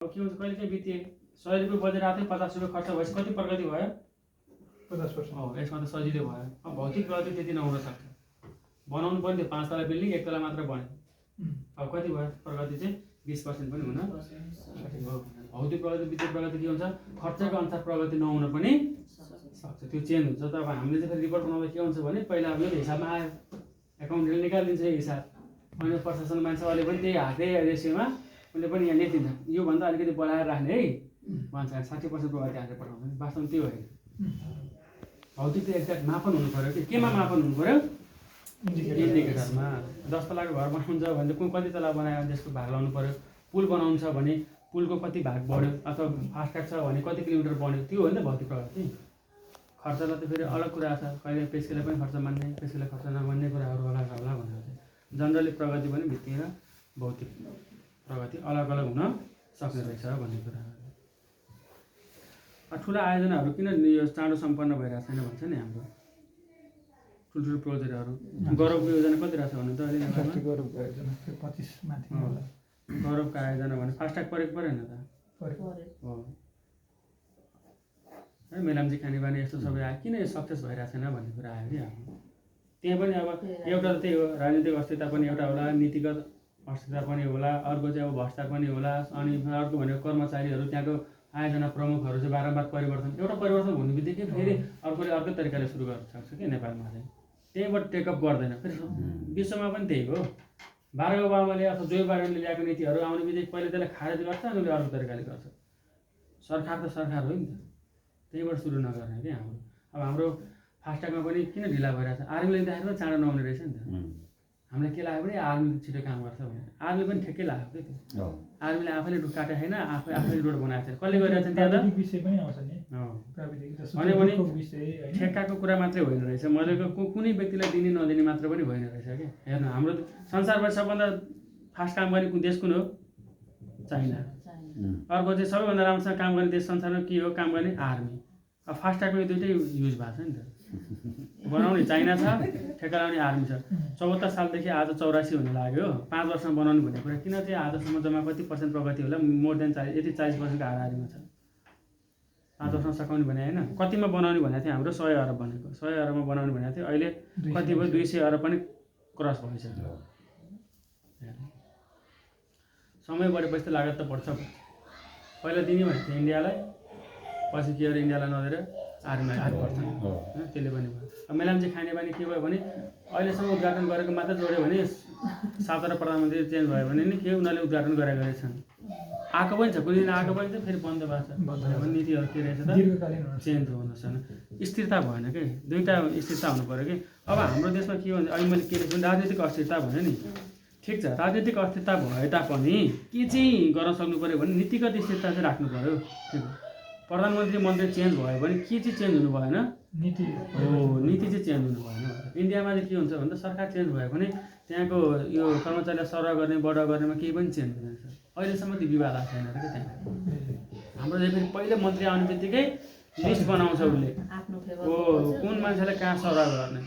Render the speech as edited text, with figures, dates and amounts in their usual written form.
अब के हुन्छ कहिले चाहिँ बिते 100 रुपैयाँ बजेर आथे 50 रुपैयाँ खर्च भएपछि कति प्रगति भयो 50%। यसमा त सजिलै भयो। अब भौतिक प्रगति त्यति नहुन सक्छ। बनाउनु पर्ने 5 तला बिल्डिङ 1 तला मात्र बन्यो। अब कति भयो प्रगति चाहिँ 20% पनि हुन सक्यो। भौतिक प्रगति वित्तीय प्रगति के हुन्छ खर्चको अनुसार प्रगति नहुन पनि सक्छ। त्यो चेन्ज हुन्छ। त अब हामीले चाहिँ रिपोर्ट बनाउँदा के हुन्छ भने पहिला अब यो हिसाबमा आयो एकाउन्टले निकालिदिन्छ यो हिसाब अनि प्रशासन मान्छेले पनि त्यही हाते रेसियोमा उनले पनि यहाँ लेखिदिन्छ योभन्दा अलिकति बढाएर राख्ने है भन्छ 60% प्रगति हालेर पठाउँछ नि वास्तवमा त्यो होइन। भौतिक त एक्ज्याक्ट मापन हुनु पर्यो कि केमा मापन हुनु पर्यो इन्डिकेटरमा 10 तलाको घर बनाउँछ भने कति तला बनायो त्यसको भाग लाउनु पर्यो। पुल बनाउनु छ भने पुलको कति भाग बढ्यो अथवा फास्ट्याग छ भने कति किलोमिटर बढ्यो त्यो हो नि त भौतिक प्रगति। खर्चलाई त फेरि अलग कुरा छ कहिले पेस्केले पनि खर्च मान्ने पेस्केले खर्च नमान्ने कुराहरू होला भनेर चाहिँ जनरली प्रगति पनि वित्तीय र भौतिक प्रगति अलग अलग हुन सक्ने रहेछ भन्ने कुरा। ठुला आयोजनाहरू किन यो चाँडो सम्पन्न भइरहेको छैन भन्छ नि हाम्रो ठुल्ठुलो प्रोजेक्टहरू गौरवको योजना कति रहेछ भने त अहिले गौरवको आयोजना 25 माथि होला। गौरवको आयोजना भने फास्ट्याग परेको परेन त हो है मेलाम्ची खानेबानी यस्तो सबै आयो किन यो सक्सेस भइरहेको छैन भन्ने कुरा आयो कि हाम्रो त्यहाँ पनि अब एउटा त त्यही हो राजनीतिक अस्थिरता पनि एउटा होला नीतिगत अस्थिरता पनि होला अर्को चाहिँ अब भ्रष्टाचार पनि होला अनि अर्को भनेको कर्मचारीहरू त्यहाँको आयोजना प्रमुखहरू चाहिँ बारम्बार परिवर्तन एउटा परिवर्तन हुने बित्तिकै फेरि अर्कोले अर्कै तरिकाले सुरु गर्न सक्छ कि नेपालमा चाहिँ त्यहीँबाट टेकअप गर्दैन फेरि विश्वमा पनि त्यही हो। बाराक ओबामाले अथवा जो बाइडेनले ल्याएको नीतिहरू आउने बित्तिकै पहिले त्यसलाई खारेज गर्छ अनि उसले अर्को तरिकाले गर्छ। सरकार त सरकार हो नि त त्यहीँबाट सुरु नगर्ने कि हाम्रो अब हाम्रो फास्ट्यागमा पनि किन ढिला भइरहेको छ आर्मीले देखाएर चाँडो नहुने रहेछ नि त। हामीलाई के लाग्यो भने आर्मीले छिटो काम गर्छ भने आर्मी पनि ठेक्कै लाग्यो कि त्यो आर्मीले आफैले रुख काटेको छैन आफैले रोड बनाएको छैन कसले गरिरहेको छ त्यहाँ त विषय पनि आउँछ नि भने ठेक्काको कुरा मात्रै होइन रहेछ मैले कुनै व्यक्तिलाई दिने नदिने मात्र पनि होइन रहेछ कि हेर्नु हाम्रो संसारभरि सबभन्दा फास्ट काम गर्ने देश कुन हो चाइना। अर्को चाहिँ सबैभन्दा राम्रोसँग काम गर्ने देश संसारमा के हो काम गर्ने आर्मी। अब फास्ट्यागमा यो दुइटै युज भएको छ नि त बनाउने चाइना छ ठेक्का लाउने आर्मी छ। 74 सालदेखि आज 84 हुन लाग्यो 5 वर्षमा बनाउनु भन्ने कुरा किन चाहिँ आजसम्म जम्मा कति पर्सेन्ट प्रगति होला मोर देन 40% हाराहारीमा छ। 5 वर्षमा सकाउने भने होइन कतिमा बनाउने भनेको थियो हाम्रो 100 अरब भनेको 100 अरबमा बनाउने भनेको थियो अहिले कति भयो 200 अरब पनि क्रस भइसक्यो। समय बढेपछि त लागत त बढ्छ पहिला दिने भनेको थियो इन्डियालाई पछि के अरे इन्डियालाई नदिएर आर्मीलाई हात पर्छ होइन त्यसले पनि भयो। अब मेलाम्ची खानेबानी के भयो भने अहिलेसम्म उद्घाटन गरेको मात्र जोड्यो भने 7 वटा प्रधानमन्त्री चेन्ज भयो भने नि के उनीहरूले उद्घाटन गरेका रहेछन् आएको पनि छ कुनै दिन आएको पनि छ फेरि बन्द भएको छ नीतिहरू के रहेछ त चेन्ज हुनुहोस् होइन स्थिरता भएन कि दुईवटा स्थिरता हुनु पऱ्यो कि। अब हाम्रो देशमा के भन्छ अहिले मैले के भने राजनीतिक अस्थिरता भन्यो नि ठिक छ राजनीतिक अस्थिरता भए तापनि के चाहिँ गर्न सक्नु पऱ्यो भने नीतिगत स्थिरता चाहिँ राख्नु पऱ्यो। प्रधानमन्त्री मन्त्री चेन्ज भयो भने के चाहिँ चेन्ज हुनु भएन नीति चाहिँ चेन्ज हुनु भएन। इन्डियामा चाहिँ के हुन्छ भन्दा सरकार चेन्ज भयो भने त्यहाँको यो कर्मचारीलाई सरह गर्ने बढा गर्नेमा केही पनि चेन्ज हुँदैन। अहिलेसम्म त्यो विवाद आएको छैन क्या त्यहाँ हाम्रो चाहिँ फेरि पहिलो मन्त्री आउने बित्तिकै लिस्ट बनाउँछ उसले कुन मान्छेलाई कहाँ सरह गर्ने